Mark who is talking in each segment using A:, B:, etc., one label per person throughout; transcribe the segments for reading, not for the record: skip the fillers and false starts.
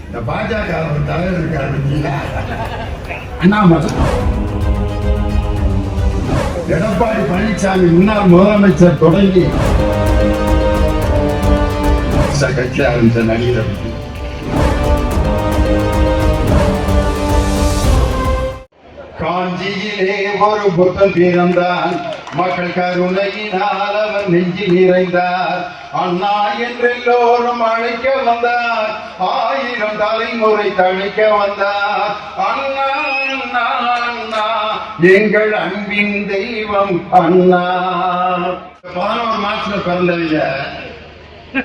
A: இந்த பாஜக தலைவர் இருக்காரு அண்ணாமலை, எடப்பாடி பழனிசாமி முன்னாள் முதலமைச்சர் தொடங்கி கட்சி ஆரம்பிச்ச நடிகர் காஞ்சியிலே ஒரு புத்தன் பிறந்தான், மக்கள் கருணையினால் அவர் நெஞ்சில் நிறைந்தார். அண்ணா என்றெல்லோரும் அழைக்க வந்தார், 1000 தலைமுறை தழைக்க வந்தார். அண்ணா அண்ணா அண்ணா எங்கள் அன்பின் தெய்வம் அண்ணா. 11 மாசத்துல பிறந்தவங்க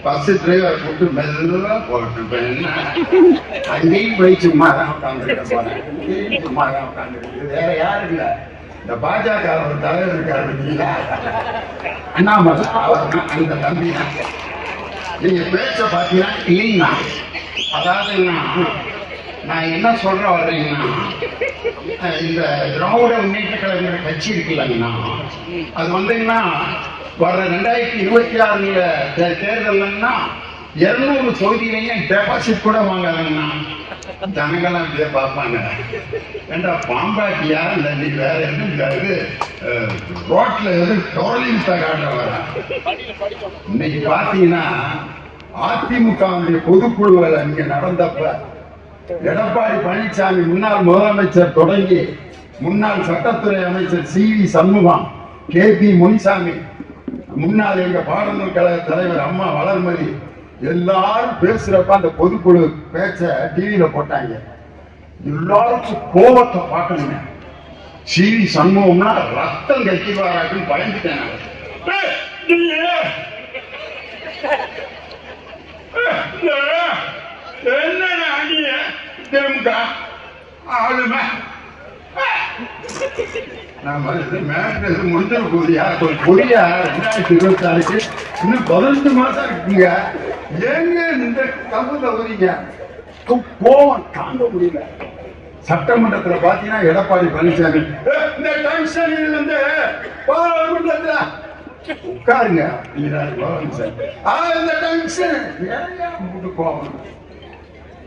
A: பஸ் டிரைவர் போட்டு மெதுவா போட்டு அங்கேயும் போய் சும்மா தான் உட்காந்துருக்க போறேன். சும்மா தான் உட்காந்துருக்கு, வேற யாரும் இல்ல. இந்த பாஜக தலைவர் இருக்காரு அண்ணாமலை, அவர் அந்த தம்பி தான். நீங்க பேச்ச பாத்தீங்கன்னா இல்லைன்னா, அதாவது நான் என்ன சொல்ற வர்றீங்கன்னா, இந்த திராவிட முன்னேற்ற கழக கட்சி இருக்குல்லங்கண்ணா, அது வந்தீங்கன்னா வர்ற 2026 தேர்தல்னா 200 தொகுதியிலையும் டெபாசிட் கூட வாங்காதங்கண்ணா. ஜனங்கள்லாம் இப்படியே பார்ப்பாங்க, ஏண்டா பாம்பாட்டியா இல்லை நீ வேற எதுவும் ரோட்ல எது டோலிங் காட்ட வர. இன்னைக்கு பாத்தீங்கன்னா அதிமுகவுடைய பொதுக்குழுவில் இங்க நடந்தப்ப எடப்பாடி பழனிசாமி முன்னாள் முதலமைச்சர் தொடங்கி முன்னாள் சட்டத்துறை அமைச்சர் சி.வி. சண்முகம், கே.பி. முனிசாமி, முன்னாள் எங்க பாடநூல் கழக தலைவர் அம்மா வளர்மதி எல்லாரும் பேசுறப்ப அந்த பொதுக்குழு பேச்ச டிவியில போட்டாங்க. எல்லாருக்கும் கோபத்தை பார்க்கணுங்க. சி.வி. சண்முகம்னா ரத்தம் கட்டிவாராக்குன்னு பயந்துட்டேன். என்ன ஆளுமை முடிஞ்சிட போதியா பொடியா 2026 இன்னும் 15 மாசம் இருக்குங்க. ஏங்க இந்த தப்பு தகுதிங்க கோவம் தாங்க முடியல. சட்டமன்றத்துல பாத்தீங்கன்னா எடப்பாடி பழனிசாமி இந்த டென்ஷன் வந்து பாராளுமன்றத்துல உட்காருங்க, இந்த டென்ஷன் கோவம்.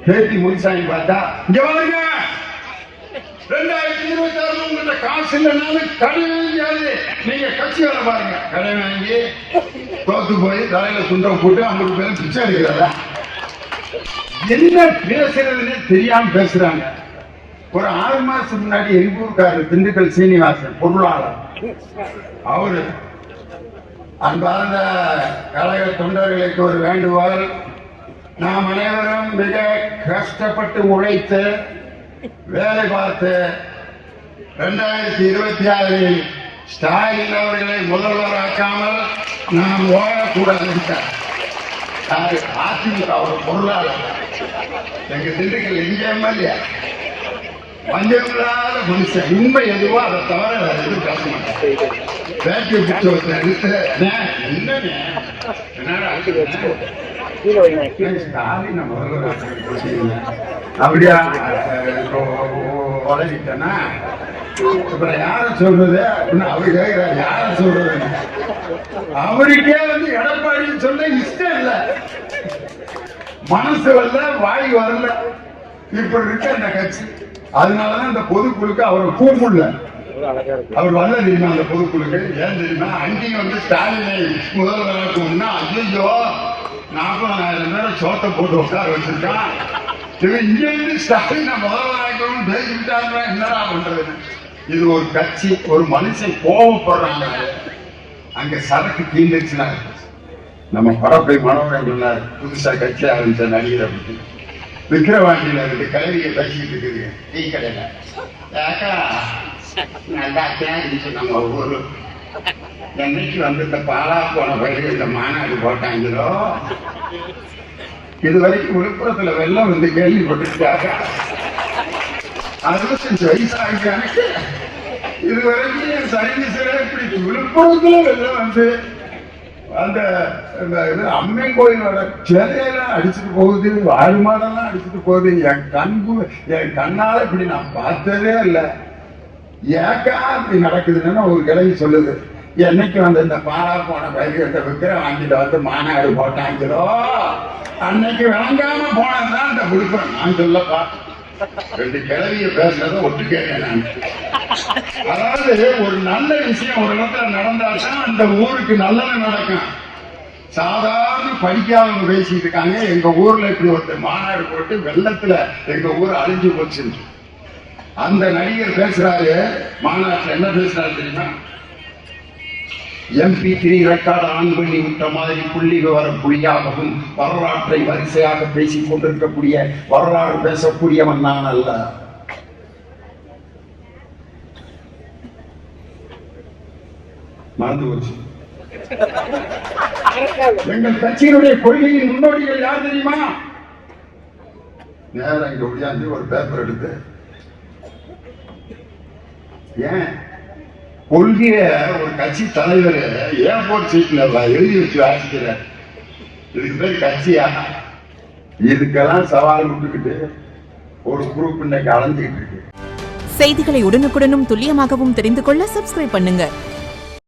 A: கே.பி. முனிசாமி பார்த்தா இங்க வாருங்க, 2026 உங்கள்கிட்ட காசு இல்லைனாலும் கடை வாங்கியாது நீங்க கட்சி வேலை பாருங்க. கடை வாங்கி தோத்து போய் தலையில சுண்டம் போட்டு 50 பேர் பிச்சை எடுக்கிறாரா? என்ன பேசுறதுன்னு தெரியாம பேசுறாங்க. ஒரு 6 மாசம் முன்னாடி எங்க ஊருக்காரர் திண்டுக்கல் சீனிவாசன் பொருளாளர், அவரு அன்பார்ந்த கழக தொண்டர்களுக்கு ஒரு வேண்டுகோள். நாம் அனைவரும் மிக கஷ்டப்பட்டு உழைத்து வேலை பார்த்து 2026 ஸ்டாலின் அவர்களை முதல்வராக்காமல் நாம் ஓடக்கூடாது. அதிமுக ஒரு பொருளாளர் எங்க திண்டுக்கல் எங்க எம்எல்ஏ பஞ்சமில்லாத மனுஷன். உண்மை எதுவோ அதை தவிர வேற எதுவும் பேச மாட்டேன். பேட்டரி புத்தகத்தை எடுத்து ஸ்டாலின் அப்படியா வளர்ச்சிட்டேன்னா அப்புறம் யார சொல்றது அப்படின்னு அவரு கேட்கிறாரு. யார சொல்றது? அவருக்கே வந்து எடப்பாடி சொல்ல இஷ்டம் இல்லை, மனசு வரல, வாய் வரல. இப்படி இருக்க அந்த கட்சி. அதனாலதான் இந்த பொதுக்குழுக்கு அவரை கூப்பிடல. அவர் வரல தெரியுமா அந்த பொதுக்குழுக்கு? ஏன் தெரியுமா? அங்கேயும் வந்து ஸ்டாலினை முதல்வராக்கணும்னா ஐயோ 40,000 பேரை சோத்தை போட்டு உட்கார வச்சிருக்கான், இங்க இருந்து ஸ்டாலினை முதல்வராக்கணும்னு பேசிக்கிட்டாங்க. என்னடா பண்றது? இது ஒரு கட்சி, ஒரு மனுஷன் கோபப்படுறாங்க. அங்க சரக்கு கீழ்ந்துச்சுன்னா நம்ம பரப்பை மனோரன் சொன்னார், புதுசா கட்சி ஆரம்பிச்ச நடிகர் அப்படின்னு. விக்கிரவாண்டியில இருக்கு கல்வியை பேசிக்கிட்டு இருக்குது டீ கடையில. ஏக்கா நல்லா தேடிச்சு நம்ம ஊரு என்னைக்கு வந்து இந்த பாலா போன வயது இந்த மாநாடு போட்டாங்களோ, இது வரைக்கும் விழுப்புரத்துல வெள்ளம் வந்து கேள்விப்பட்டிருக்காங்க. 65 வயசாக எனக்கு இது வரைக்கும் என் சைனிஸ்ல இப்படி விழுப்புரத்துல வெள்ளம் வந்து அந்த அம்மை கோயிலோட சிலையெல்லாம் அடிச்சுட்டு போகுது, ஆடு மாடெல்லாம் அடிச்சுட்டு போகுது. என் கண்ணால இப்படி நான் பார்த்ததே இல்லை. ஏக்கா இப்படி நடக்குதுன்னு ஒரு கிளவி சொல்லுது. என்னைக்கு வந்து இந்த பாலா போன பயிர்கிட்ட விக்கிற வாங்கிட்டு வந்து மாநாடு போட்டாங்களோ அன்னைக்கு விளங்காம போனதுதான் இந்த விழுப்புரம். நான் சொல்லப்பா, 2 கிழவிய பேசுறத ஒட்டு கேட்டேன் நான். அதாவது ஒரு நல்ல விஷயம் ஒரு இடத்துல நடந்தாதான் அந்த ஊருக்கு நல்லது நடக்கும். சாதாரண படிக்காதவங்க பேசிட்டு இருக்காங்க. எங்க ஊர்ல இப்படி ஒரு மாநாடு போட்டு வெள்ளத்துல எங்க ஊர் அழிஞ்சு போச்சு. அந்த நடிகர் பேசுறாரு மாநாட்டில். என்ன பேசுறாரு தெரியுமா? MP3 ரெக்கார்டு ஆன் பண்ணி விட்ட மாதிரி புள்ளி விவரம் புள்ளியாகவும் வரலாற்றை வரிசையாக பேசிக் கொண்டிருக்கக்கூடிய வரலாறு பேசக்கூடியவன் நான் அல்ல. மறந்து போச்சு. எங்கள் கட்சியினுடைய கொள்கையின் முன்னோடிகள் யார் தெரியுமா? நேரம் இங்க ஒடியாந்து ஒரு பேப்பர் எடுத்து, ஏன் கொள்கைய ஒரு கட்சி தலைவர் ஏர்போர்ட் சீட்ல எழுதி வச்சு வாசிக்கிற, இதுக்கு பேர் கட்சியா? இதுக்கெல்லாம் சவால் விட்டுக்கிட்டு ஒரு குரூப் இன்னைக்கு அலைஞ்சிட்டு இருக்கு.
B: செய்திகளை உடனுக்குடனும் துல்லியமாகவும் தெரிந்து கொள்ள சப்ஸ்கிரைப் பண்ணுங்க.